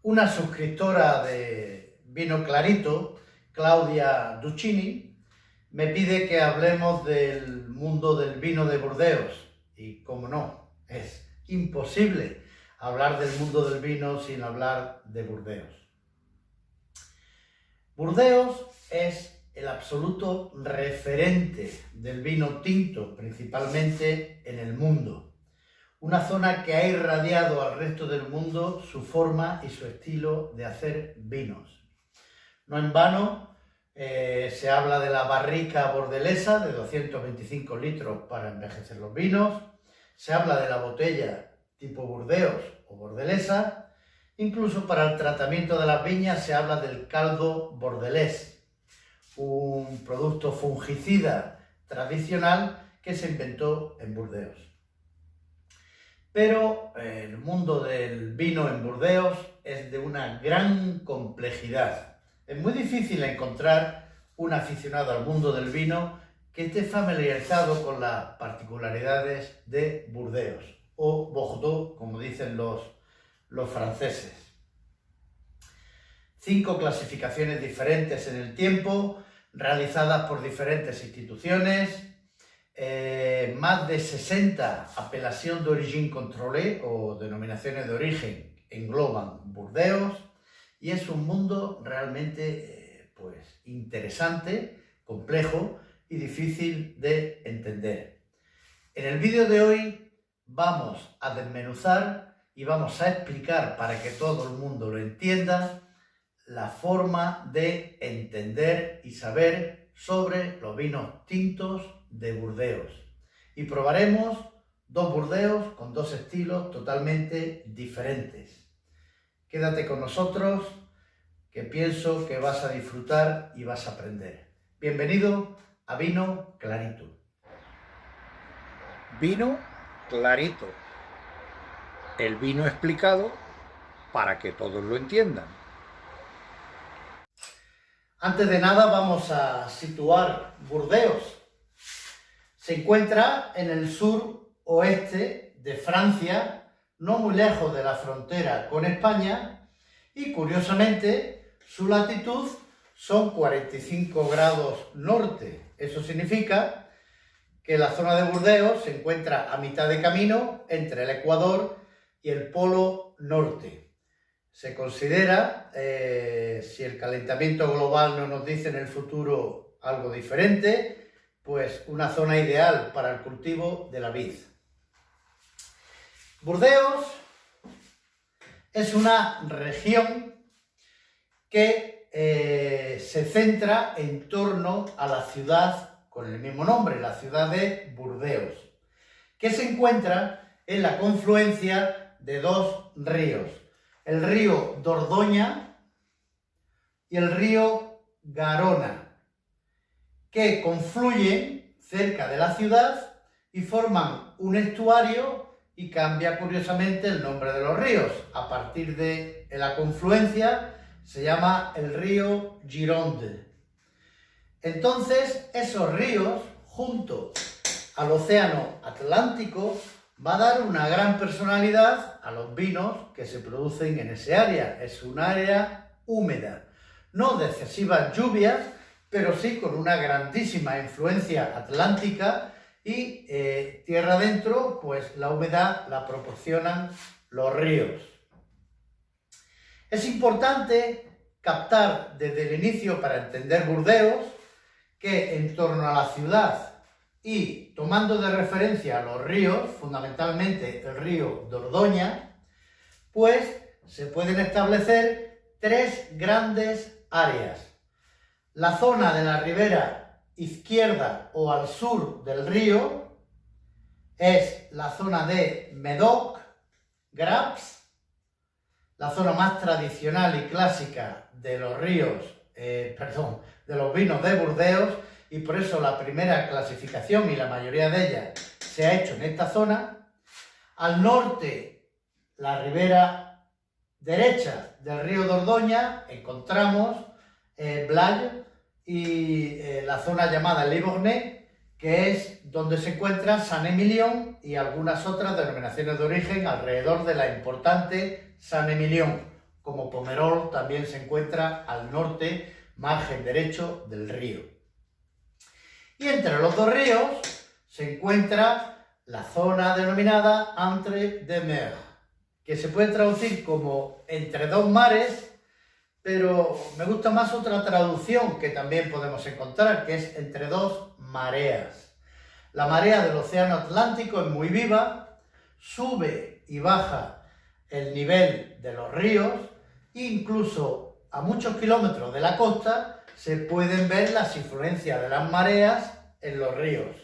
Una suscriptora de Vino Clarito, Claudia Duccini, me pide que hablemos del mundo del vino de Burdeos. Y cómo no, es imposible hablar del mundo del vino sin hablar de Burdeos. Burdeos es el absoluto referente del vino tinto, principalmente en el mundo. Una zona que ha irradiado al resto del mundo su forma y su estilo de hacer vinos. No en vano se habla de la barrica bordelesa de 225 litros para envejecer los vinos, se habla de la botella tipo Burdeos o bordelesa, incluso para el tratamiento de las viñas se habla del caldo bordelés, un producto fungicida tradicional que se inventó en Burdeos. Pero el mundo del vino en Burdeos es de una gran complejidad. Es muy difícil encontrar un aficionado al mundo del vino que esté familiarizado con las particularidades de Burdeos, o Bordeaux, como dicen los franceses. 5 clasificaciones diferentes en el tiempo, realizadas por diferentes instituciones, más de 60 apelación d'origine contrôlée o denominaciones de origen engloban Burdeos, y es un mundo realmente interesante, complejo y difícil de entender. En el vídeo de hoy vamos a desmenuzar y vamos a explicar, para que todo el mundo lo entienda, la forma de entender y saber sobre los vinos tintos de Burdeos. Y probaremos 2 Burdeos con 2 estilos totalmente diferentes. Quédate con nosotros, que pienso que vas a disfrutar y vas a aprender. Bienvenido a Vino Clarito. Vino Clarito. El vino explicado para que todos lo entiendan. Antes de nada vamos a situar Burdeos. Se encuentra en el sur oeste de Francia, no muy lejos de la frontera con España, y curiosamente su latitud son 45 grados norte. Eso significa que la zona de Burdeos se encuentra a mitad de camino entre el Ecuador y el Polo Norte. Se considera, si el calentamiento global no nos dice en el futuro algo diferente, pues una zona ideal para el cultivo de la vid. Burdeos es una región que se centra en torno a la ciudad con el mismo nombre, la ciudad de Burdeos, que se encuentra en la confluencia de 2 ríos, el río Dordoña y el río Garona, que confluyen cerca de la ciudad y forman un estuario, y cambia curiosamente el nombre de los ríos. A partir de la confluencia se llama el río Gironde. Entonces, esos ríos, junto al océano Atlántico, va a dar una gran personalidad a los vinos que se producen en ese área. Es un área húmeda, no de excesivas lluvias, pero sí con una grandísima influencia atlántica, y tierra adentro, pues la humedad la proporcionan los ríos. Es importante captar desde el inicio, para entender Burdeos, que en torno a la ciudad y tomando de referencia a los ríos, fundamentalmente el río Dordoña, pues se pueden establecer 3 grandes áreas. La zona de la ribera izquierda o al sur del río es la zona de Médoc, Graps, la zona más tradicional y clásica de los ríos, de los vinos de Burdeos, y por eso la primera clasificación y la mayoría de ellas se ha hecho en esta zona. Al norte, la ribera derecha del río Dordoña, encontramos Blaye, y la zona llamada Le Bornée, que es donde se encuentra Saint-Émilion y algunas otras denominaciones de origen alrededor de la importante Saint-Émilion, como Pomerol también se encuentra al norte, margen derecho del río. Y entre los dos ríos se encuentra la zona denominada Entre deux mers, que se puede traducir como entre dos mares, pero me gusta más otra traducción que también podemos encontrar, que es entre dos mareas. La marea del océano Atlántico es muy viva, sube y baja el nivel de los ríos, e incluso a muchos kilómetros de la costa se pueden ver las influencias de las mareas en los ríos,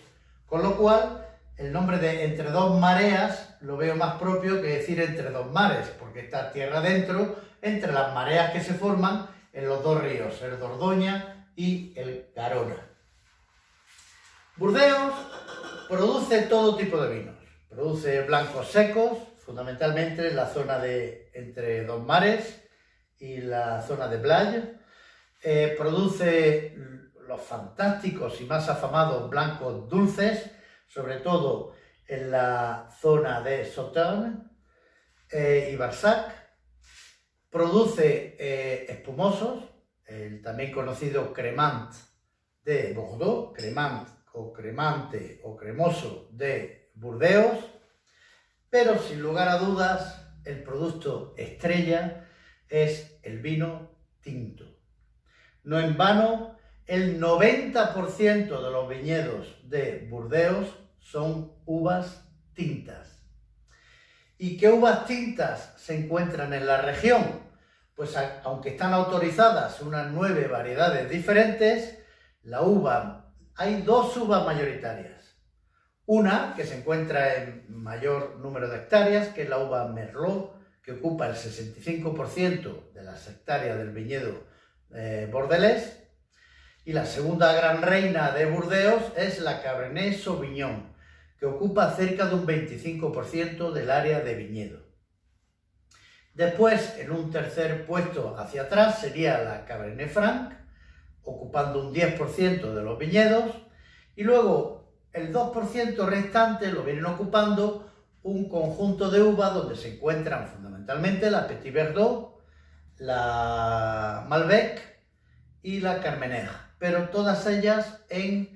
con lo cual el nombre de entre dos mareas lo veo más propio que decir entre dos mares, porque está tierra adentro entre las mareas que se forman en los dos ríos, el Dordoña y el Garona. Burdeos produce todo tipo de vinos, produce blancos secos, fundamentalmente en la zona de entre dos mares y la zona de Blaye, produce los fantásticos y más afamados blancos dulces, sobre todo en la zona de Sauternes y Barsac. Produce espumosos, el también conocido Cremant de Bordeaux, Cremant o Cremante o Cremoso de Burdeos, pero sin lugar a dudas el producto estrella es el vino tinto. No en vano, el 90% de los viñedos de Burdeos son uvas tintas. ¿Y qué uvas tintas se encuentran en la región? Pues aunque están autorizadas unas 9 variedades diferentes, hay 2 uvas mayoritarias. Una que se encuentra en mayor número de hectáreas, que es la uva Merlot, que ocupa el 65% de las hectáreas del viñedo bordelés. Y la segunda gran reina de Burdeos es la Cabernet Sauvignon, que ocupa cerca de un 25% del área de viñedo. Después, en un tercer puesto hacia atrás, sería la Cabernet Franc, ocupando un 10% de los viñedos, y luego el 2% restante lo vienen ocupando un conjunto de uvas donde se encuentran fundamentalmente la Petit Verdot, la Malbec y la Carmenère, pero todas ellas en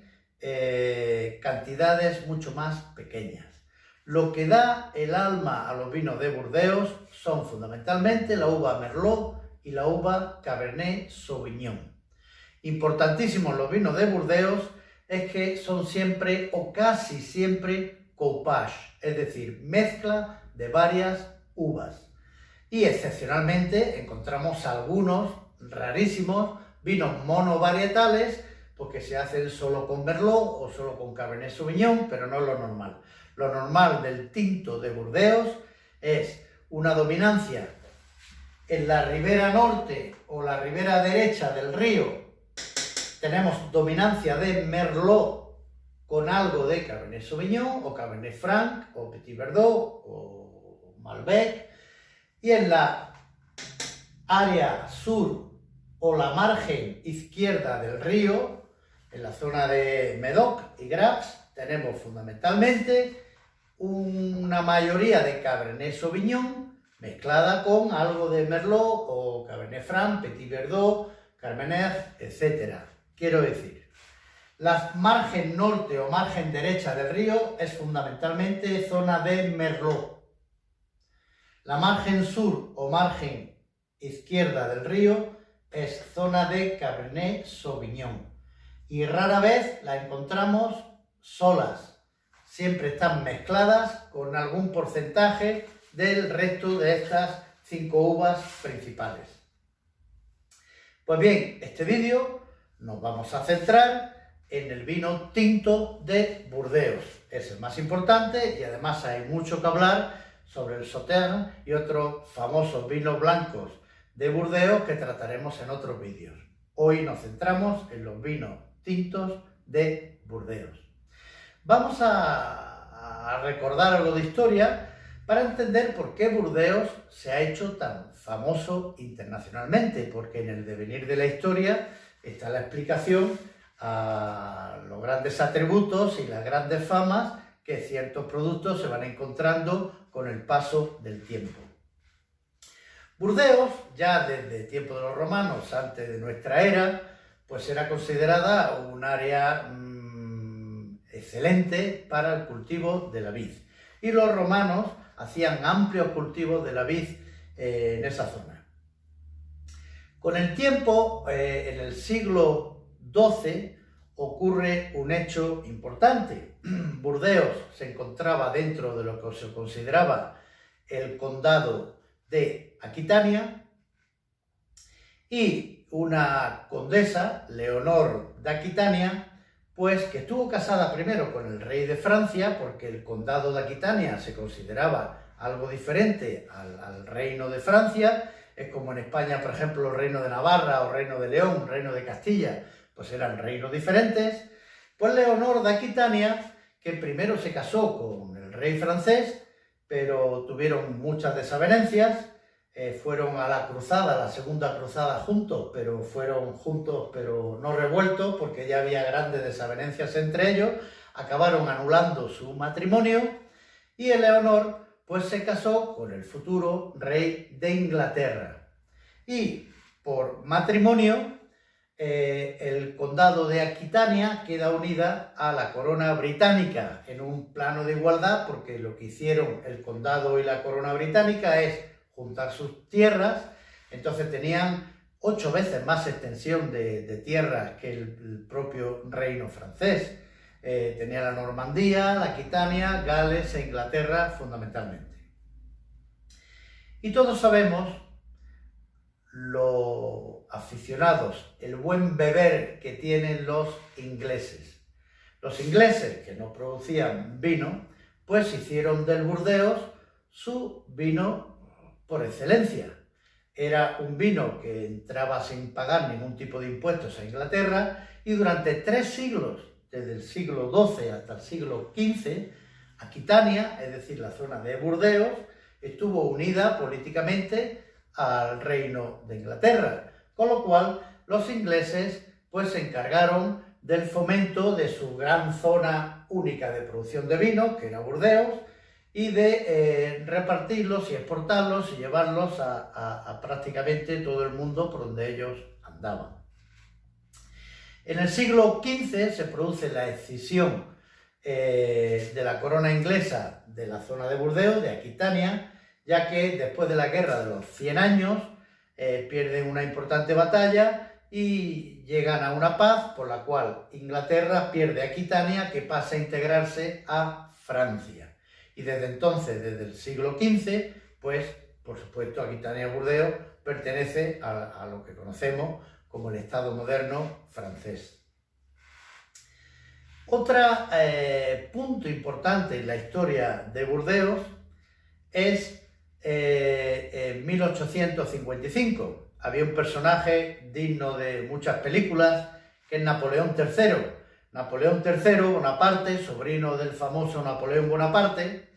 cantidades mucho más pequeñas. Lo que da el alma a los vinos de Burdeos son fundamentalmente la uva Merlot y la uva Cabernet Sauvignon. Importantísimos los vinos de Burdeos es que son siempre o casi siempre coupage, es decir, mezcla de varias uvas. Y excepcionalmente encontramos algunos rarísimos vinos monovarietales, porque se hacen solo con Merlot o solo con Cabernet Sauvignon, pero no es lo normal. Lo normal del tinto de Burdeos es una dominancia en la ribera norte o la ribera derecha del río. Tenemos dominancia de Merlot con algo de Cabernet Sauvignon o Cabernet Franc o Petit Verdot o Malbec. Y en la área sur o la margen izquierda del río, en la zona de Médoc y Graps, tenemos fundamentalmente una mayoría de Cabernet Sauvignon mezclada con algo de Merlot o Cabernet Franc, Petit Verdot, Carmenère, etc. Quiero decir, la margen norte o margen derecha del río es fundamentalmente zona de Merlot. La margen sur o margen izquierda del río es zona de Cabernet Sauvignon. Y rara vez la encontramos solas. Siempre están mezcladas con algún porcentaje del resto de estas 5 uvas principales. Pues bien, este vídeo nos vamos a centrar en el vino tinto de Burdeos. Es el más importante y además hay mucho que hablar sobre el Sauternes y otros famosos vinos blancos de Burdeos que trataremos en otros vídeos. Hoy nos centramos en los vinos tintos de Burdeos. Vamos a recordar algo de historia para entender por qué Burdeos se ha hecho tan famoso internacionalmente, porque en el devenir de la historia está la explicación a los grandes atributos y las grandes famas que ciertos productos se van encontrando con el paso del tiempo. Burdeos, ya desde el tiempo de los romanos, antes de nuestra era, pues era considerada un área excelente para el cultivo de la vid. Y los romanos hacían amplios cultivos de la vid en esa zona. Con el tiempo, en el siglo XII, ocurre un hecho importante. Burdeos se encontraba dentro de lo que se consideraba el condado de Aquitania y una condesa, Leonor de Aquitania, pues que estuvo casada primero con el rey de Francia, porque el condado de Aquitania se consideraba algo diferente al reino de Francia. Es como en España, por ejemplo, el reino de Navarra o reino de León, reino de Castilla, pues eran reinos diferentes. Pues Leonor de Aquitania, que primero se casó con el rey francés, pero tuvieron muchas desavenencias, fueron a la cruzada, la segunda cruzada juntos, pero fueron juntos pero no revueltos, porque ya había grandes desavenencias entre ellos, acabaron anulando su matrimonio y Eleonor pues se casó con el futuro rey de Inglaterra. Y por matrimonio el condado de Aquitania queda unida a la corona británica en un plano de igualdad, porque lo que hicieron el condado y la corona británica es juntar sus tierras. Entonces tenían 8 veces más extensión de tierras que el propio reino francés. Tenía la Normandía, la Aquitania, Gales e Inglaterra fundamentalmente. Y todos sabemos lo aficionados, el buen beber que tienen los ingleses. Los ingleses, que no producían vino, pues hicieron del Burdeos su vino por excelencia. Era un vino que entraba sin pagar ningún tipo de impuestos a Inglaterra y durante 3 siglos, desde el siglo XII hasta el siglo XV, Aquitania, es decir, la zona de Burdeos, estuvo unida políticamente al reino de Inglaterra, con lo cual los ingleses pues se encargaron del fomento de su gran zona única de producción de vino, que era Burdeos, y de repartirlos y exportarlos y llevarlos a prácticamente todo el mundo por donde ellos andaban. En el siglo XV se produce la escisión de la corona inglesa de la zona de Burdeos, de Aquitania, ya que después de la guerra de los 100 años pierden una importante batalla y llegan a una paz por la cual Inglaterra pierde Aquitania, que pasa a integrarse a Francia. Y desde entonces, desde el siglo XV, pues por supuesto Aquitania y Burdeos pertenece a lo que conocemos como el Estado moderno francés. Otro punto importante en la historia de Burdeos es en 1855. Había un personaje digno de muchas películas, que es Napoleón III. Napoleón III Bonaparte, sobrino del famoso Napoleón Bonaparte,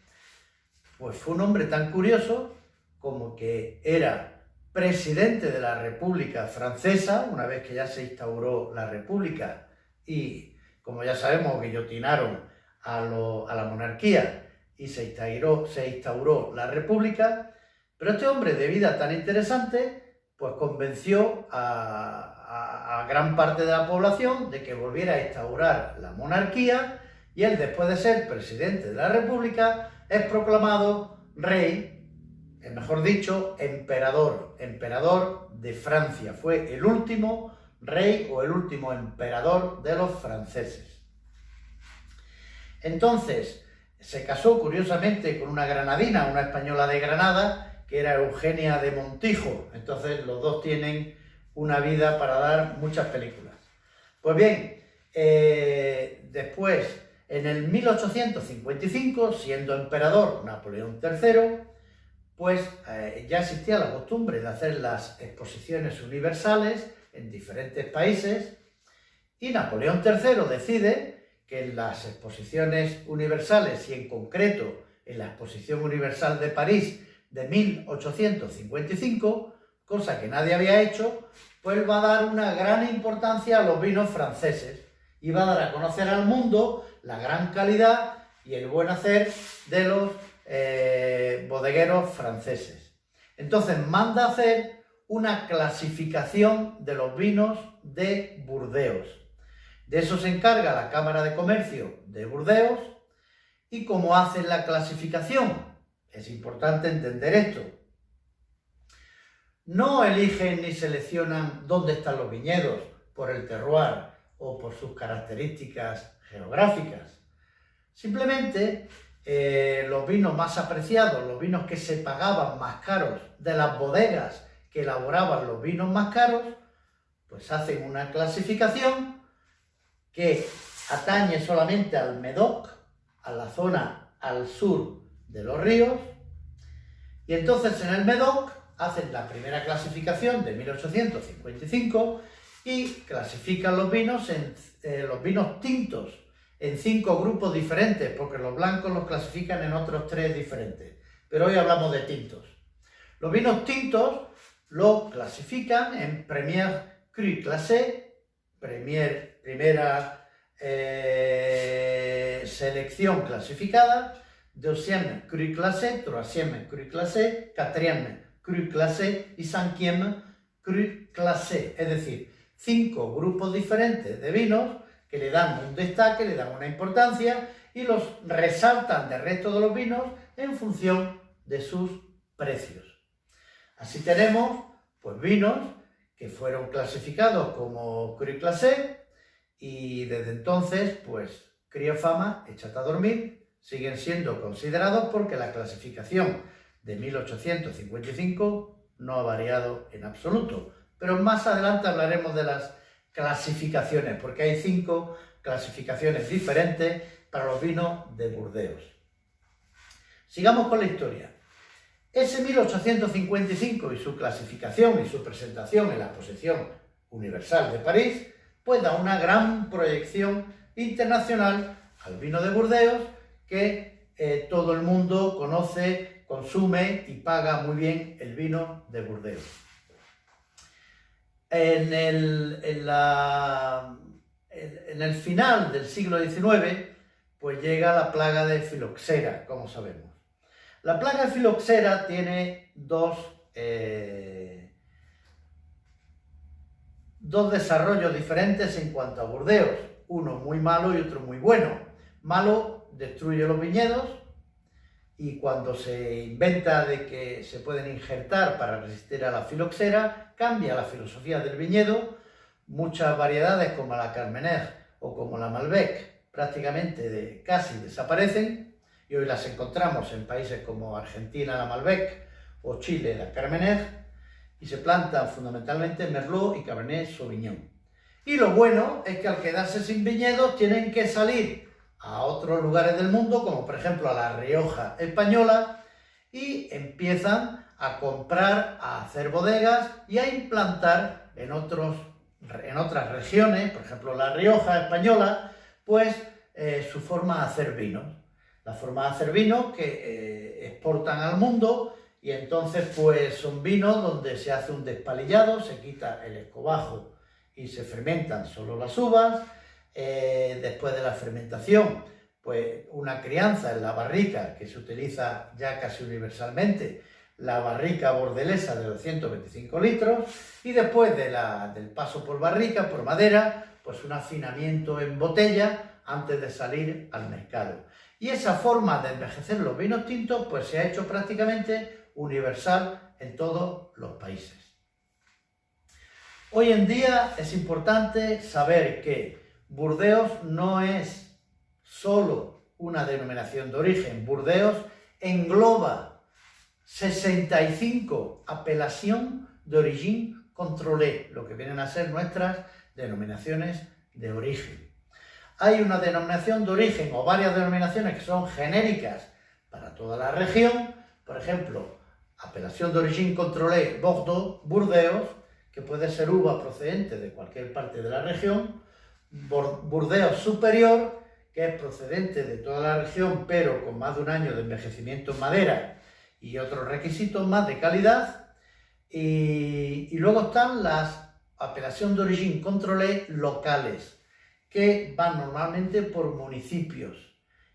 pues fue un hombre tan curioso como que era presidente de la República Francesa, una vez que ya se instauró la República y, como ya sabemos, guillotinaron a la monarquía y se instauró la República. Pero este hombre, de vida tan interesante, pues convenció a gran parte de la población de que volviera a instaurar la monarquía, y él, después de ser presidente de la República, es proclamado rey, mejor dicho, emperador de Francia. Fue el último rey o el último emperador de los franceses. Entonces, se casó curiosamente con una granadina, una española de Granada, que era Eugenia de Montijo. Entonces los dos tienen una vida para dar muchas películas. Pues bien, después, en el 1855, siendo emperador Napoleón III, pues ya existía la costumbre de hacer las exposiciones universales en diferentes países, y Napoleón III decide que en las exposiciones universales, y en concreto en la Exposición Universal de París de 1855, cosa que nadie había hecho, pues va a dar una gran importancia a los vinos franceses y va a dar a conocer al mundo la gran calidad y el buen hacer de los bodegueros franceses. Entonces manda hacer una clasificación de los vinos de Burdeos. De eso se encarga la Cámara de Comercio de Burdeos. ¿Y cómo hacen la clasificación? Es importante entender esto. No eligen ni seleccionan dónde están los viñedos por el terroir o por sus características geográficas. Simplemente los vinos más apreciados, los vinos que se pagaban más caros de las bodegas que elaboraban los vinos más caros, pues hacen una clasificación que atañe solamente al Médoc, a la zona al sur de los ríos, y entonces en el Médoc hacen la primera clasificación de 1855 y clasifican los vinos tintos en 5 grupos diferentes, porque los blancos los clasifican en otros 3 diferentes, pero hoy hablamos de tintos. Los vinos tintos los clasifican en Premier Cru Classé, primera selección clasificada, deuxième Cru Classé, troisième Cru Classé, quatrième Cru Classé y cinquième Cru Classé, es decir, 5 grupos diferentes de vinos que le dan un destaque, le dan una importancia y los resaltan del resto de los vinos en función de sus precios. Así tenemos pues vinos que fueron clasificados como Cru Classé y desde entonces pues Criofama, échate a dormir, siguen siendo considerados porque la clasificación de 1855 no ha variado en absoluto. Pero más adelante hablaremos de las clasificaciones, porque hay 5 clasificaciones diferentes para los vinos de Burdeos. Sigamos con la historia. Ese 1855 y su clasificación y su presentación en la Exposición Universal de París, pues da una gran proyección internacional al vino de Burdeos que todo el mundo conoce, consume y paga muy bien el vino de Burdeos. En el final del siglo XIX, pues llega la plaga de filoxera, como sabemos. La plaga de filoxera tiene dos desarrollos diferentes en cuanto a Burdeos, uno muy malo y otro muy bueno. Malo, destruye los viñedos y cuando se inventa de que se pueden injertar para resistir a la filoxera, cambia la filosofía del viñedo. Muchas variedades como la Carmenère o como la Malbec prácticamente casi desaparecen y hoy las encontramos en países como Argentina la Malbec o Chile la Carmenère y se plantan fundamentalmente Merlot y Cabernet Sauvignon. Y lo bueno es que al quedarse sin viñedos tienen que salir a otros lugares del mundo, como por ejemplo a La Rioja española, y empiezan a comprar, a hacer bodegas y a implantar en otras regiones, por ejemplo La Rioja española, pues su forma de hacer vinos. La forma de hacer vinos que exportan al mundo y entonces pues son vinos donde se hace un despalillado, se quita el escobajo y se fermentan solo las uvas. Después de la fermentación, pues una crianza en la barrica que se utiliza ya casi universalmente, la barrica bordelesa de 225 litros y después del paso por barrica, por madera, pues un afinamiento en botella antes de salir al mercado. Y esa forma de envejecer los vinos tintos pues se ha hecho prácticamente universal en todos los países. Hoy en día es importante saber que Burdeos no es solo una denominación de origen. Burdeos engloba 65 apelación d'origine contrôlée, lo que vienen a ser nuestras denominaciones de origen. Hay una denominación de origen o varias denominaciones que son genéricas para toda la región, por ejemplo, apelación d'origine contrôlée Bordeaux, Burdeos, que puede ser uva procedente de cualquier parte de la región, Burdeos Superior, que es procedente de toda la región, pero con más de un año de envejecimiento en madera y otros requisitos más de calidad. Y luego están las apelación d'origine contrôlée locales, que van normalmente por municipios.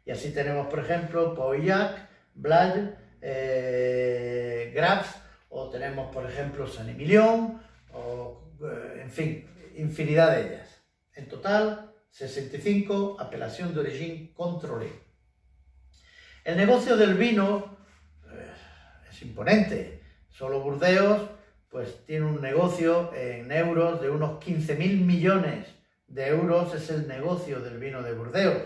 Y así tenemos, por ejemplo, Pauillac, Blaye, Graves, o tenemos, por ejemplo, Saint-Émilion, o, en fin, infinidad de ellas. En total, 65 apelación d'origine contrôlée. El negocio del vino es imponente. Solo Burdeos pues, tiene un negocio en euros de unos 15.000 millones de euros, es el negocio del vino de Burdeos.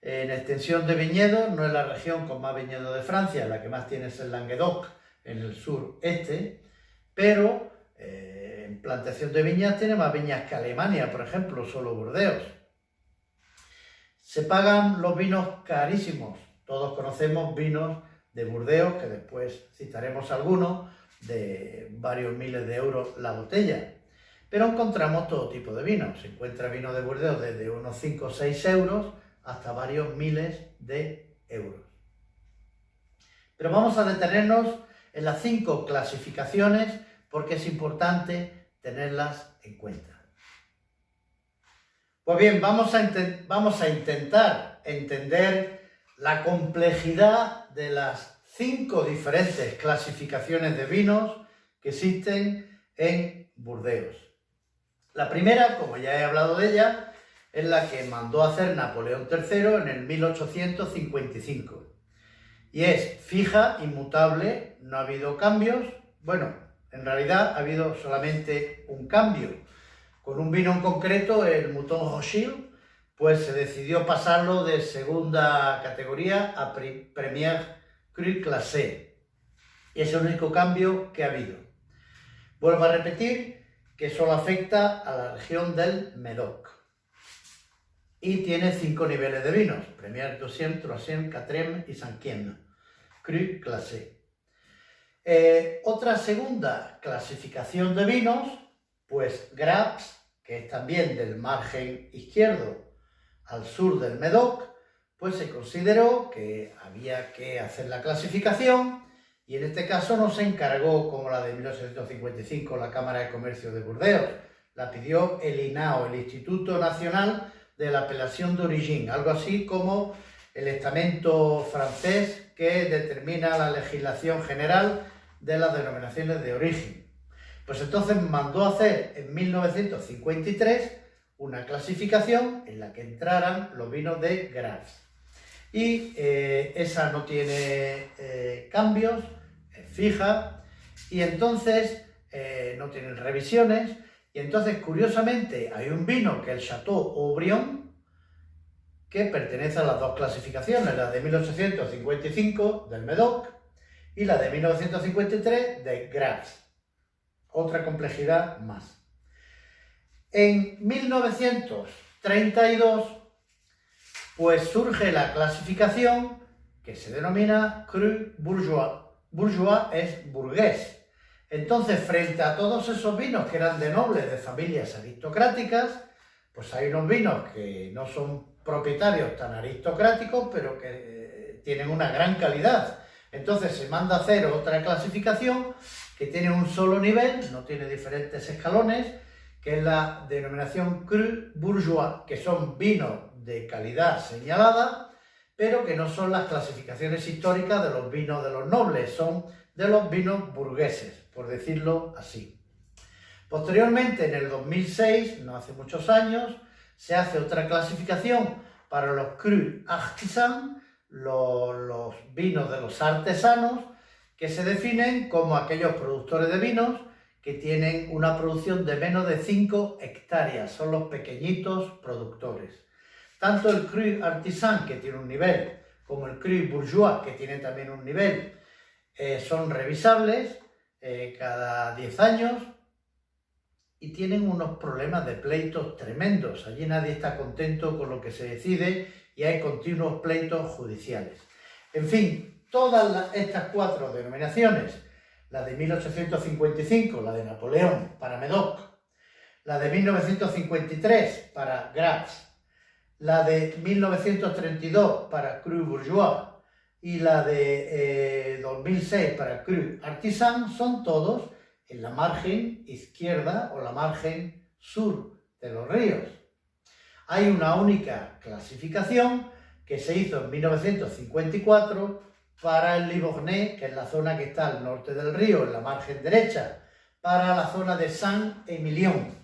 En extensión de viñedos, no es la región con más viñedos de Francia, la que más tiene es el Languedoc, en el sur-este, pero en plantación de viñas tiene más viñas que Alemania, por ejemplo, solo Burdeos. Se pagan los vinos carísimos. Todos conocemos vinos de Burdeos, que después citaremos algunos, de varios miles de euros la botella. Pero encontramos todo tipo de vinos. Se encuentra vino de Burdeos desde unos 5 o 6 euros hasta varios miles de euros. Pero vamos a detenernos en las 5 clasificaciones porque es importante tenerlas en cuenta. Pues bien, vamos a intentar entender la complejidad de las 5 diferentes clasificaciones de vinos que existen en Burdeos. La primera, como ya he hablado de ella, es la que mandó hacer Napoleón III en el 1855. Y es fija, inmutable, no ha habido cambios. Bueno, en realidad ha habido solamente un cambio. Con un vino en concreto, el Mouton Rothschild, pues se decidió pasarlo de segunda categoría a Premier Cru Classé. Y es el único cambio que ha habido. Vuelvo a repetir que solo afecta a la región del Médoc. Y tiene 5 niveles de vinos: Premier, Deuxième, Troisième, Quatrième y Cinquième Cru Classé. Otra segunda clasificación de vinos, pues Graves, que es también del margen izquierdo al sur del Médoc, pues se consideró que había que hacer la clasificación y en este caso no se encargó, como la de 1855, la Cámara de Comercio de Burdeos, la pidió el INAO, el Instituto Nacional de la Apelación d'Origine, algo así como el estamento francés que determina la legislación general de las denominaciones de origen. Pues entonces mandó hacer en 1953 una clasificación en la que entraran los vinos de Graves. Y esa no tiene cambios, es fija, y entonces no tienen revisiones. Y entonces, curiosamente, hay un vino que es el Château Haut-Brion, que pertenece a las 2 clasificaciones, la de 1855 del Médoc y la de 1953 de Graves. Otra complejidad más. En 1932, pues surge la clasificación que se denomina Cru Bourgeois. Bourgeois es burgués. Entonces, frente a todos esos vinos que eran de nobles, de familias aristocráticas, pues hay unos vinos que no son propietarios tan aristocráticos, pero que tienen una gran calidad. Entonces se manda a hacer otra clasificación que tiene un solo nivel, no tiene diferentes escalones, que es la denominación Cru Bourgeois, que son vinos de calidad señalada, pero que no son las clasificaciones históricas de los vinos de los nobles, son de los vinos burgueses, por decirlo así. Posteriormente, en el 2006, no hace muchos años, se hace otra clasificación para los Cru Artisans, los vinos de los artesanos, que se definen como aquellos productores de vinos que tienen una producción de menos de 5 hectáreas, son los pequeñitos productores. Tanto el Cru Artisan, que tiene un nivel, como el Cru Bourgeois, que tiene también un nivel, son revisables cada 10 años y tienen unos problemas de pleitos tremendos. Allí nadie está contento con lo que se decide y hay continuos pleitos judiciales. En fin, todas estas 4 denominaciones, la de 1855, la de Napoleón para Médoc, la de 1953 para Graves, la de 1932 para Cru Bourgeois y la de 2006 para Cru Artisan, son todos en la margen izquierda o la margen sur de los ríos. Hay una única clasificación que se hizo en 1954 para el Livournais, que es la zona que está al norte del río, en la margen derecha, para la zona de Saint-Émilion.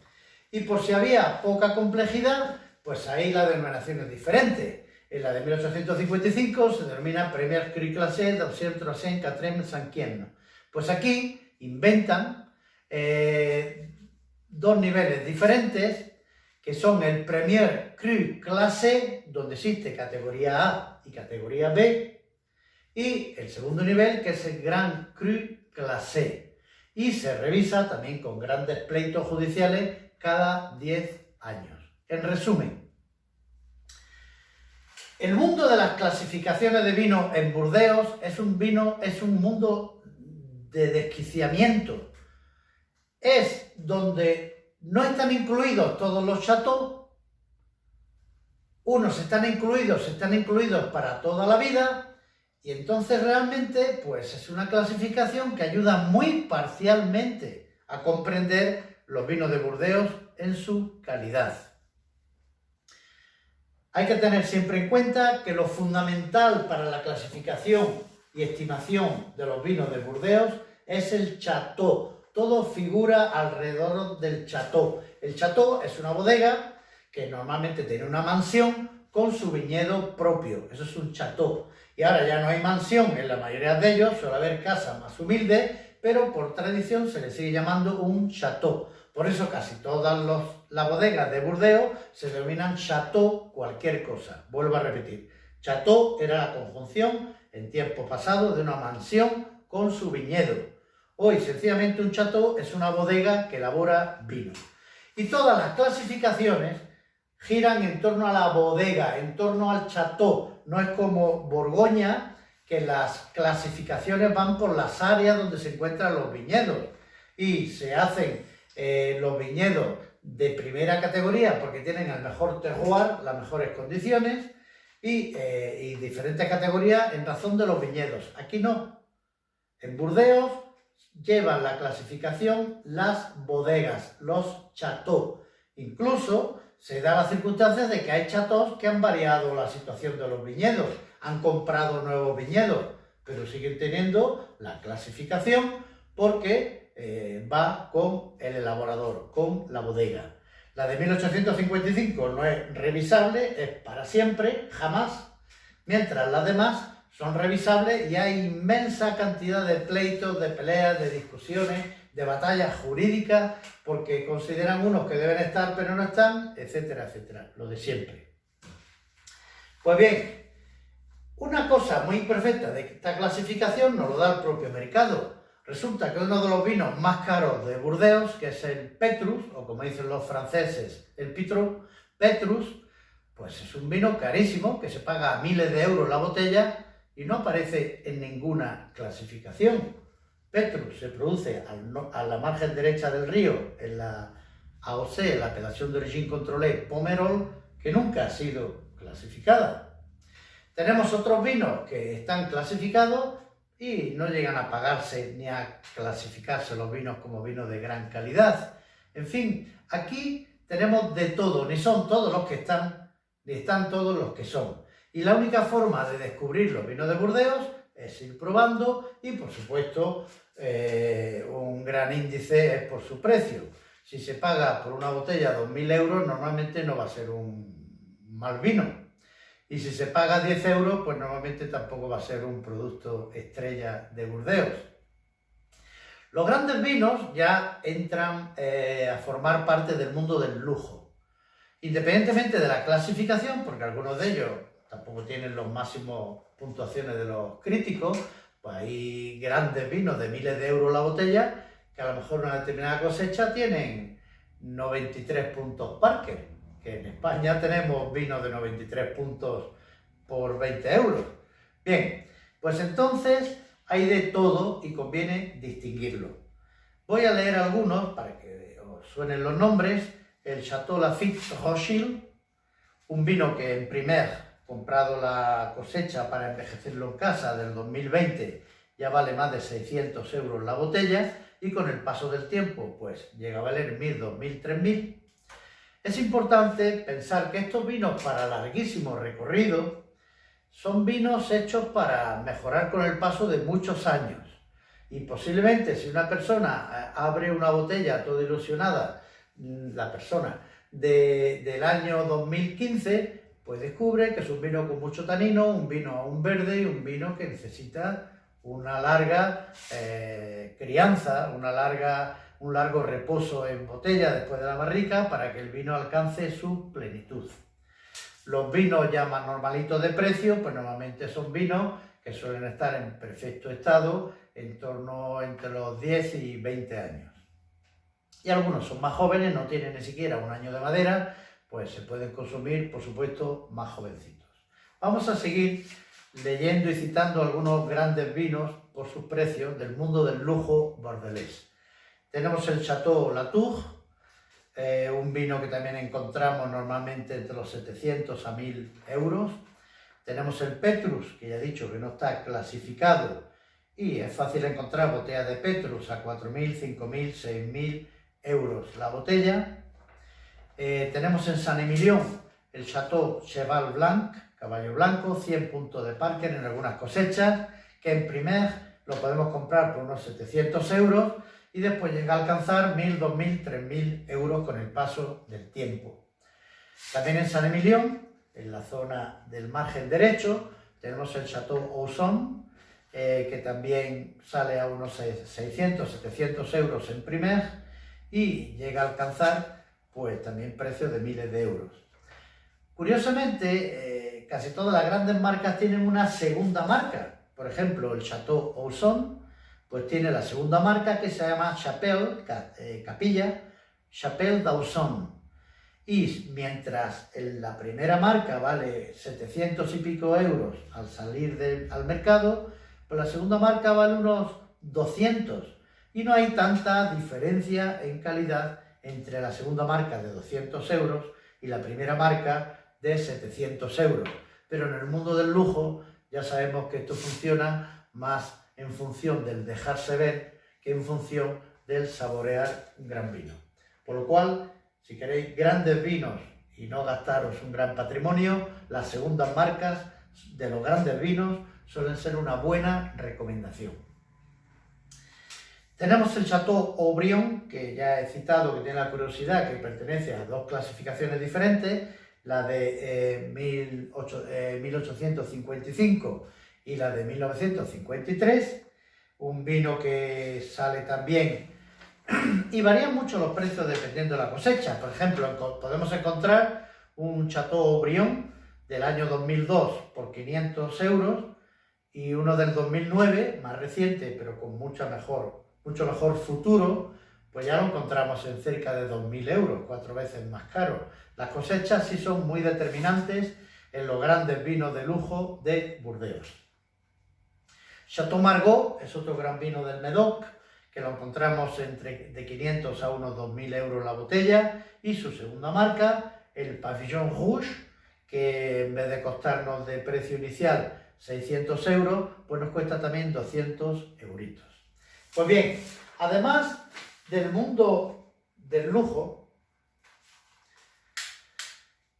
Y por si había poca complejidad, pues ahí la denominación es diferente. En la de 1855 se denomina Premier Cru Classé d'Auxerre Troisième Quatrième Cinquième. Pues aquí inventan dos niveles diferentes, que son el Premier Cru Classé, donde existe categoría A y categoría B, y el segundo nivel, que es el Grand Cru Classé. Y se revisa también con grandes pleitos judiciales cada 10 años. En resumen, el mundo de las clasificaciones de vino en Burdeos es un mundo de desquiciamiento. Es donde no están incluidos todos los chateaux, unos están incluidos para toda la vida, y entonces realmente pues es una clasificación que ayuda muy parcialmente a comprender los vinos de Burdeos en su calidad. Hay que tener siempre en cuenta que lo fundamental para la clasificación y estimación de los vinos de Burdeos es el chateau. Todo figura alrededor del chateau. El chateau es una bodega que normalmente tiene una mansión con su viñedo propio. Eso es un chateau. Y ahora ya no hay mansión en la mayoría de ellos, suele haber casas más humildes, pero por tradición se le sigue llamando un chateau. Por eso casi todas las bodegas de Burdeos se denominan chateau cualquier cosa. Vuelvo a repetir, chateau era la conjunción en tiempo pasado de una mansión con su viñedo. Hoy sencillamente un chateau es una bodega que elabora vino. Y todas las clasificaciones giran en torno a la bodega, en torno al chateau. No es como Borgoña, que las clasificaciones van por las áreas donde se encuentran los viñedos y se hacen los viñedos de primera categoría porque tienen el mejor terroir, las mejores condiciones y diferentes categorías en razón de los viñedos. Aquí no. En Burdeos llevan la clasificación las bodegas, los chateaux. Incluso se da la circunstancia de que hay chateaux que han variado la situación de los viñedos, han comprado nuevos viñedos, pero siguen teniendo la clasificación porque va con el elaborador, con la bodega. La de 1855 no es revisable, es para siempre, jamás, mientras las demás son revisables y hay inmensa cantidad de pleitos, de peleas, de discusiones, de batallas jurídicas, porque consideran unos que deben estar pero no están, etcétera, etcétera, lo de siempre. Pues bien, una cosa muy imperfecta de esta clasificación nos lo da el propio mercado. Resulta que uno de los vinos más caros de Burdeos, que es el Petrus, o como dicen los franceses, el Petrus, pues es un vino carísimo, que se paga miles de euros la botella y no aparece en ninguna clasificación. Petrus se produce a la margen derecha del río, en la AOC, la Appellation d'Origine Contrôlée Pomerol, que nunca ha sido clasificada. Tenemos otros vinos que están clasificados y no llegan a pagarse ni a clasificarse los vinos como vinos de gran calidad. En fin, aquí tenemos de todo, ni son todos los que están, ni están todos los que son. Y la única forma de descubrir los vinos de Burdeos es ir probando y, por supuesto, un gran índice es por su precio. Si se paga por una botella 2.000 euros, normalmente no va a ser un mal vino. Y si se paga 10 euros, pues normalmente tampoco va a ser un producto estrella de Burdeos. Los grandes vinos ya entran a formar parte del mundo del lujo. Independientemente de la clasificación, porque algunos de ellos tampoco tienen los máximos puntuaciones de los críticos, pues hay grandes vinos de miles de euros la botella, que a lo mejor una determinada cosecha tienen 93 puntos Parker. Que en España tenemos vinos de 93 puntos por 20 euros. Bien, pues entonces hay de todo y conviene distinguirlo. Voy a leer algunos para que os suenen los nombres. El Château Lafite Rothschild, un vino que en primer, comprado la cosecha para envejecerlo en casa del 2020, ya vale más de 600 euros la botella, y con el paso del tiempo pues llega a valer 1.000, 2.000, 3.000. Es importante pensar que estos vinos para larguísimos recorridos son vinos hechos para mejorar con el paso de muchos años. Y posiblemente si una persona abre una botella toda ilusionada, la persona del año 2015, pues descubre que es un vino con mucho tanino, un vino aún verde y un vino que necesita una larga crianza, un largo reposo en botella después de la barrica para que el vino alcance su plenitud. Los vinos ya más normalitos de precio, pues normalmente son vinos que suelen estar en perfecto estado en torno entre los 10 y 20 años. Y algunos son más jóvenes, no tienen ni siquiera un año de madera, pues se pueden consumir, por supuesto, más jovencitos. Vamos a seguir leyendo y citando algunos grandes vinos por sus precios del mundo del lujo bordelés. Tenemos el Chateau Latour, un vino que también encontramos normalmente entre los 700 a 1.000 euros. Tenemos el Petrus, que ya he dicho que no está clasificado y es fácil encontrar botellas de Petrus a 4.000, 5.000, 6.000 euros la botella. Tenemos en Saint-Émilion el Chateau Cheval Blanc, caballo blanco, 100 puntos de Parker en algunas cosechas, que en primer lo podemos comprar por unos 700 euros y después llega a alcanzar 1.000, 2.000, 3.000 euros con el paso del tiempo. También en Saint-Émilion, en la zona del margen derecho, tenemos el Chateau Ausson, que también sale a unos 600, 700 euros en primer y llega a alcanzar pues también precios de miles de euros. Curiosamente, casi todas las grandes marcas tienen una segunda marca. Por ejemplo, el Chateau Ausson pues tiene la segunda marca que se llama Chapelle, capilla, Chapelle d'Ausson. Y mientras la primera marca vale 700 y pico euros al salir al mercado, pues la segunda marca vale unos 200. Y no hay tanta diferencia en calidad entre la segunda marca de 200 euros y la primera marca de 700 euros. Pero en el mundo del lujo ya sabemos que esto funciona más en función del dejarse ver que en función del saborear un gran vino. Por lo cual, si queréis grandes vinos y no gastaros un gran patrimonio, las segundas marcas de los grandes vinos suelen ser una buena recomendación. Tenemos el Chateau Haut-Brion, que ya he citado, que tiene la curiosidad, que pertenece a dos clasificaciones diferentes, la de 1855 y la de 1953, un vino que sale también, y varían mucho los precios dependiendo de la cosecha. Por ejemplo, podemos encontrar un Chateau Haut-Brion del año 2002 por 500 euros y uno del 2009, más reciente, pero con mucho mejor futuro, pues ya lo encontramos en cerca de 2.000 euros, 4 veces más caro. Las cosechas sí son muy determinantes en los grandes vinos de lujo de Burdeos. Chateau Margaux es otro gran vino del Médoc, que lo encontramos de 500 a unos 2.000 euros la botella, y su segunda marca, el Pavillon Rouge, que en vez de costarnos de precio inicial 600 euros, pues nos cuesta también 200 euritos. Pues bien, además del mundo del lujo,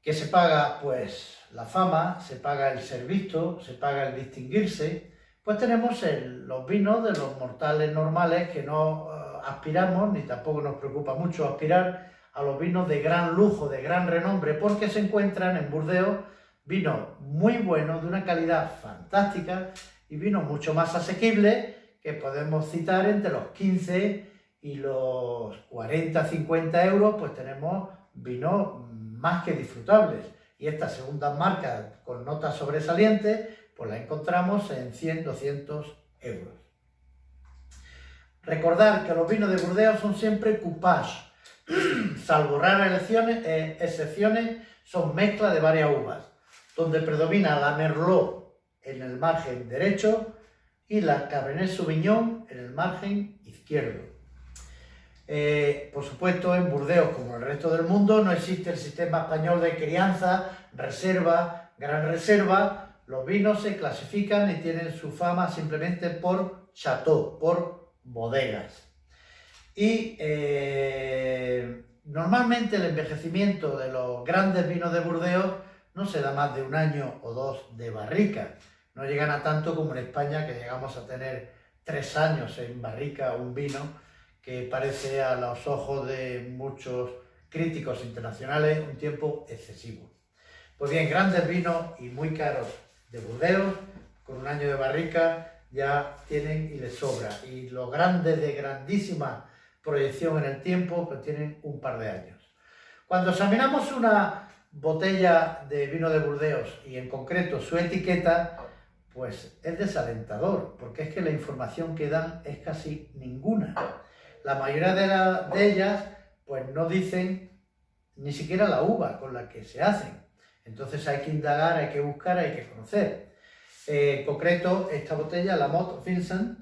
que se paga pues la fama, se paga el ser visto, se paga el distinguirse, pues tenemos los vinos de los mortales normales que no aspiramos, ni tampoco nos preocupa mucho aspirar a los vinos de gran lujo, de gran renombre, porque se encuentran en Burdeos vinos muy buenos, de una calidad fantástica y vinos mucho más asequibles que podemos citar entre los 15 y los 40, 50 euros, pues tenemos vinos más que disfrutables. Y estas segundas marcas con notas sobresalientes, pues las encontramos en 100, 200 euros. Recordar que los vinos de Burdeos son siempre coupage, salvo raras excepciones, son mezcla de varias uvas, donde predomina la Merlot en el margen derecho y la Cabernet Sauvignon en el margen izquierdo. Por supuesto, en Burdeos, como en el resto del mundo, no existe el sistema español de crianza, reserva, gran reserva. Los vinos se clasifican y tienen su fama simplemente por chateau, por bodegas. Y normalmente el envejecimiento de los grandes vinos de Burdeos no se da más de 1 año o 2 de barrica. No llegan a tanto como en España, que llegamos a tener 3 años en barrica un vino, que parece a los ojos de muchos críticos internacionales un tiempo excesivo. Pues bien, grandes vinos y muy caros de Burdeos, con 1 año de barrica, ya tienen y les sobra. Y los grandes de grandísima proyección en el tiempo, pues tienen un par de años. Cuando examinamos una botella de vino de Burdeos y en concreto su etiqueta, pues es desalentador, porque es que la información que dan es casi ninguna. La mayoría de ellas pues no dicen ni siquiera la uva con la que se hacen. Entonces hay que indagar, hay que buscar, hay que conocer. En concreto, esta botella, la Mott Vincent,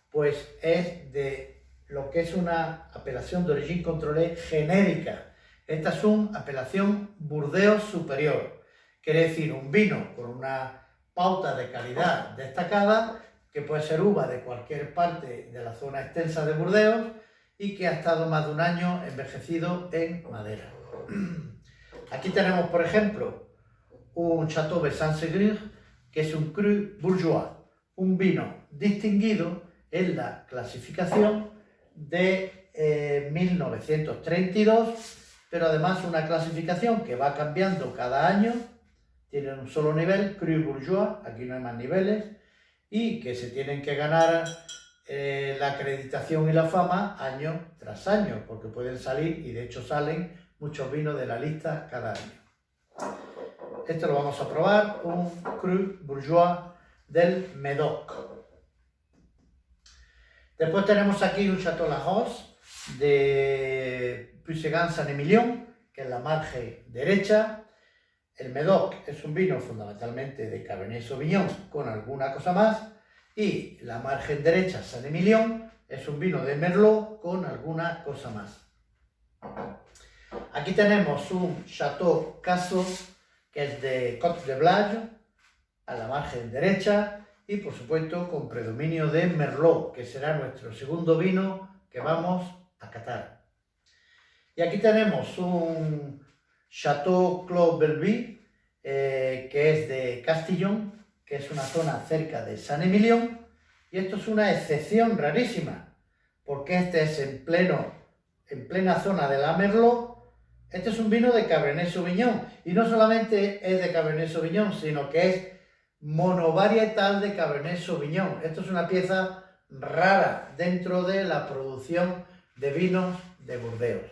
pues es de lo que es una apelación de origen controlé genérica. Esta es una apelación Burdeos superior, quiere decir un vino con una pauta de calidad destacada, que puede ser uva de cualquier parte de la zona extensa de Burdeos y que ha estado más de 1 año envejecido en madera. Aquí tenemos, por ejemplo, un Chateau de Saint-Ségur, que es un Cru Bourgeois, un vino distinguido en la clasificación de 1932, pero además una clasificación que va cambiando cada año, tiene un solo nivel, Cru Bourgeois, aquí no hay más niveles, y que se tienen que ganar la acreditación y la fama año tras año, porque pueden salir, y de hecho salen, muchos vinos de la lista cada año. Esto lo vamos a probar, un Cru Bourgeois del Médoc. Después tenemos aquí un Château Lajos de Puigsegan-Saint-Émilion, que es la margen derecha. El Médoc es un vino fundamentalmente de Cabernet Sauvignon con alguna cosa más. Y la margen derecha, Saint-Émilion, es un vino de Merlot con alguna cosa más. Aquí tenemos un Château Cassot, que es de Côte de Blaye, a la margen derecha, y por supuesto con predominio de Merlot, que será nuestro segundo vino que vamos a catar. Y aquí tenemos un Château Clos Bellevue, que es de Castillon, que es una zona cerca de Saint-Émilion, y esto es una excepción rarísima, porque este es en plena zona de la Merlot. Este es un vino de Cabernet Sauvignon, y no solamente es de Cabernet Sauvignon, sino que es monovarietal de Cabernet Sauvignon. Esto es una pieza rara dentro de la producción de vinos de Burdeos.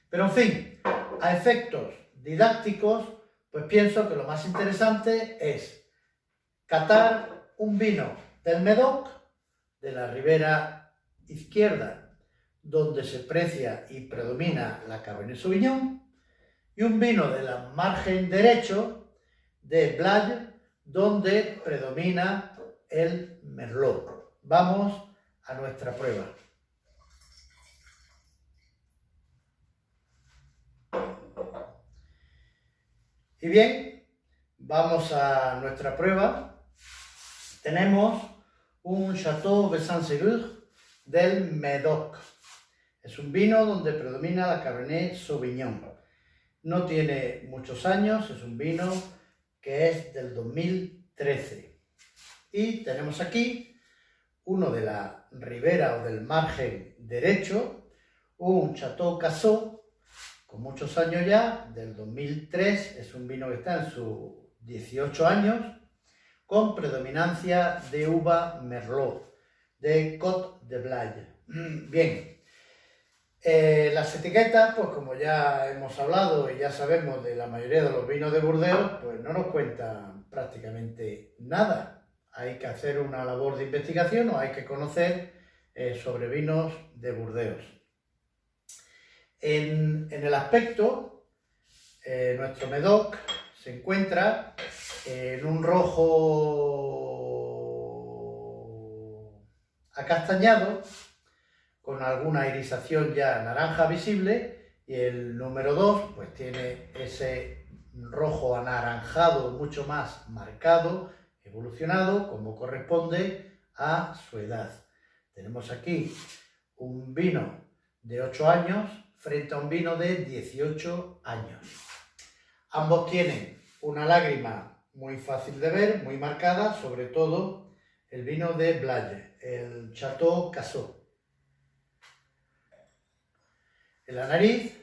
Pero en fin, a efectos didácticos, pues pienso que lo más interesante es catar un vino del Médoc, de la ribera izquierda, donde se precia y predomina la Cabernet Sauvignon, y un vino de la margen derecho de Blaye, donde predomina el Merlot. Vamos a nuestra prueba. Y bien, vamos a nuestra prueba. Tenemos un Château de Saint-Ségur del Médoc. Es un vino donde predomina la Cabernet Sauvignon. No tiene muchos años, es un vino que es del 2013. Y tenemos aquí uno de la ribera o del margen derecho, un Château Cassot, con muchos años ya, del 2003, es un vino que está en sus 18 años, con predominancia de uva Merlot, de Côte de Blaye. Bien, las etiquetas, pues como ya hemos hablado y ya sabemos de la mayoría de los vinos de Burdeos, pues no nos cuentan prácticamente nada. Hay que hacer una labor de investigación o hay que conocer sobre vinos de Burdeos. En el aspecto, nuestro Médoc se encuentra en un rojo acastañado, con alguna irisación ya naranja visible, y el número 2 pues tiene ese rojo anaranjado mucho más marcado, evolucionado, como corresponde a su edad. Tenemos aquí un vino de 8 años frente a un vino de 18 años. Ambos tienen una lágrima muy fácil de ver, muy marcada, sobre todo el vino de Blaye, el Château Cassot. En la nariz,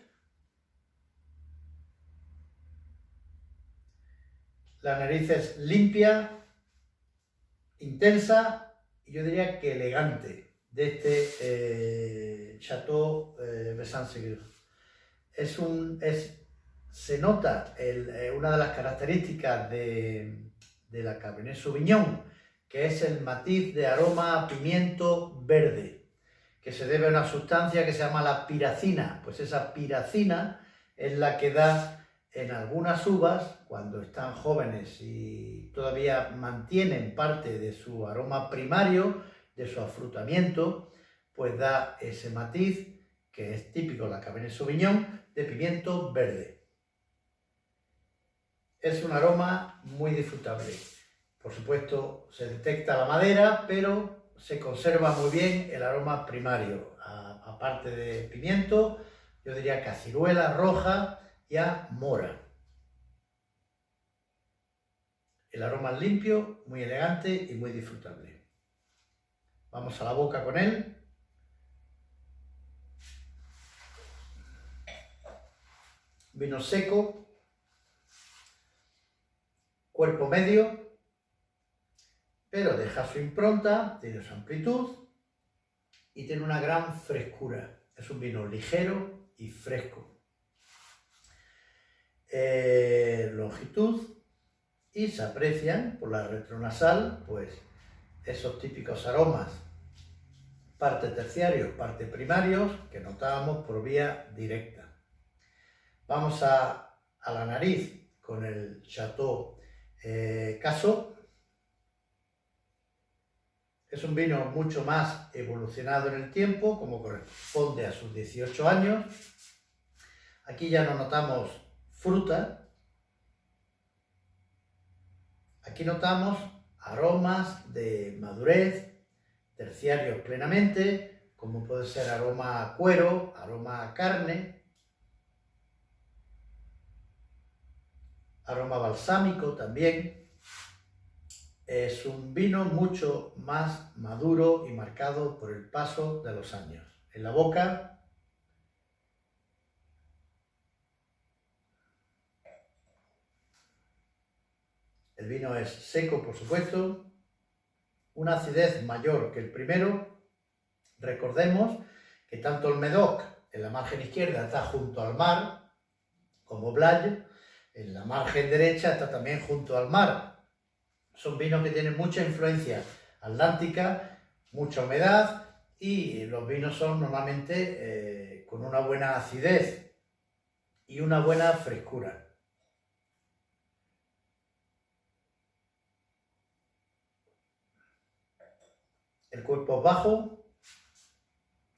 es limpia, intensa y yo diría que elegante de este Château Bessin-Ségur. Se nota una de las características de la Cabernet Sauvignon, que es el matiz de aroma a pimiento verde, que se debe a una sustancia que se llama la piracina. Pues esa piracina es la que da en algunas uvas, cuando están jóvenes y todavía mantienen parte de su aroma primario, de su afrutamiento, pues da ese matiz que es típico de la Cabernet Sauvignon, de pimiento verde. Es un aroma muy disfrutable. Por supuesto, se detecta la madera, pero se conserva muy bien el aroma primario. Aparte de pimiento, yo diría que a ciruela roja y a mora. El aroma es limpio, muy elegante y muy disfrutable. Vamos a la boca con él. Vino seco, cuerpo medio, pero deja su impronta, tiene su amplitud y tiene una gran frescura. Es un vino ligero y fresco. Longitud, y se aprecian por la retronasal pues esos típicos aromas, parte terciarios, parte primarios, que notábamos por vía directa. Vamos a la nariz con el Château Cassot. Es un vino mucho más evolucionado en el tiempo, como corresponde a sus 18 años. Aquí ya no notamos fruta. Aquí notamos aromas de madurez, terciarios plenamente, como puede ser aroma a cuero, aroma a carne, aroma balsámico también. Es un vino mucho más maduro y marcado por el paso de los años. En la boca, el vino es seco, por supuesto, una acidez mayor que el primero. Recordemos que tanto el Médoc en la margen izquierda está junto al mar, como Blaye, en la margen derecha está también junto al mar. Son vinos que tienen mucha influencia atlántica, mucha humedad, y los vinos son normalmente con una buena acidez y una buena frescura. El cuerpo es bajo.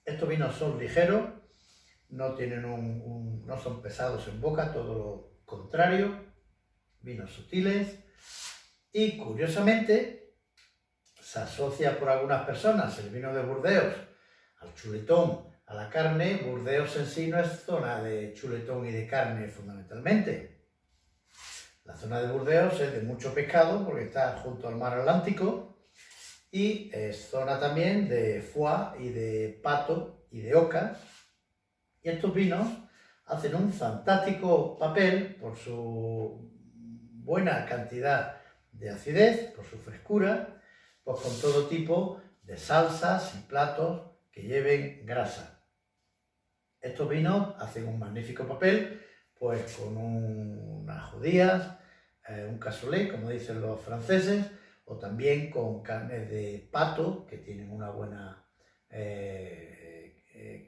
Estos vinos son ligeros, no tienen no son pesados en boca, todo lo contrario, vinos sutiles. Y curiosamente se asocia por algunas personas el vino de Burdeos al chuletón, a la carne. Burdeos en sí no es zona de chuletón y de carne fundamentalmente. La zona de Burdeos es de mucho pescado porque está junto al mar Atlántico, y es zona también de foie y de pato y de oca. Y estos vinos hacen un fantástico papel por su buena cantidad de acidez, por su frescura, pues con todo tipo de salsas y platos que lleven grasa. Estos vinos hacen un magnífico papel, pues con unas judías, un cassoulet, como dicen los franceses, o también con carnes de pato, que tienen una buena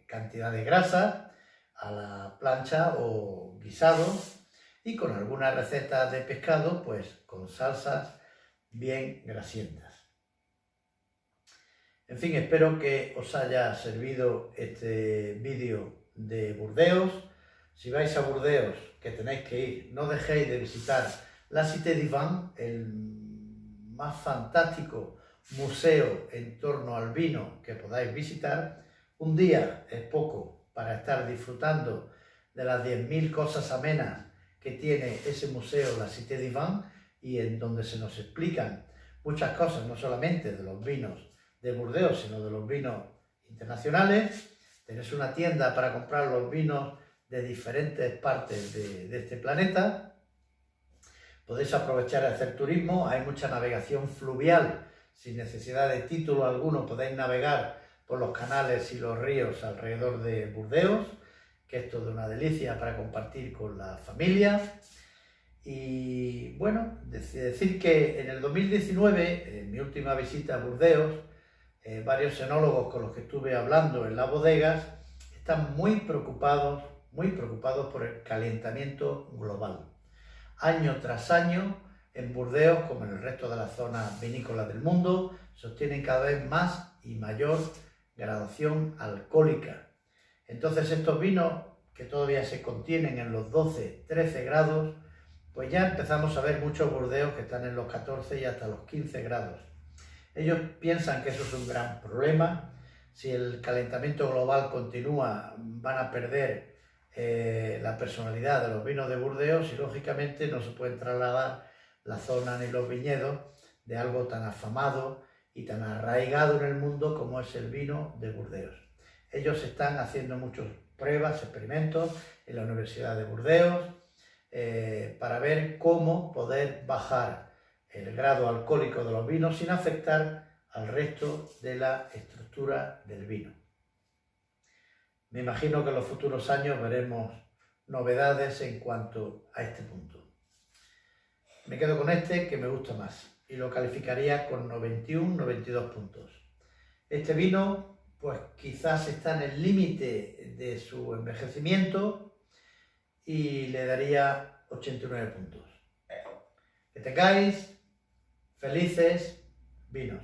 cantidad de grasa, a la plancha o guisado, y con algunas recetas de pescado, pues con salsas bien grasientas. En fin, espero que os haya servido este vídeo de Burdeos. Si vais a Burdeos, que tenéis que ir, no dejéis de visitar la Cité du Vin, el más fantástico museo en torno al vino que podáis visitar. Un día es poco para estar disfrutando de las 10.000 cosas amenas que tiene ese museo, la Cité du Vin, y en donde se nos explican muchas cosas, no solamente de los vinos de Burdeos, sino de los vinos internacionales. Tenéis una tienda para comprar los vinos de diferentes partes de este planeta. Podéis aprovechar y hacer turismo, hay mucha navegación fluvial, sin necesidad de título alguno podéis navegar por los canales y los ríos alrededor de Burdeos, que esto es de una delicia para compartir con la familia. Y bueno, decir que en el 2019, en mi última visita a Burdeos, varios enólogos con los que estuve hablando en las bodegas están muy preocupados por el calentamiento global. Año tras año, en Burdeos, como en el resto de las zonas vinícolas del mundo, se obtienen cada vez más y mayor graduación alcohólica. Entonces estos vinos, que todavía se contienen en los 12-13 grados, pues ya empezamos a ver muchos Burdeos que están en los 14 y hasta los 15 grados. Ellos piensan que eso es un gran problema. Si el calentamiento global continúa, van a perder la personalidad de los vinos de Burdeos y lógicamente no se pueden trasladar la zona ni los viñedos de algo tan afamado y tan arraigado en el mundo como es el vino de Burdeos. Ellos están haciendo muchas pruebas, experimentos en la Universidad de Burdeos para ver cómo poder bajar el grado alcohólico de los vinos sin afectar al resto de la estructura del vino. Me imagino que en los futuros años veremos novedades en cuanto a este punto. Me quedo con este, que me gusta más, y lo calificaría con 91-92 puntos. Este vino, pues quizás está en el límite de su envejecimiento y le daría 89 puntos. Que tengáis felices vinos.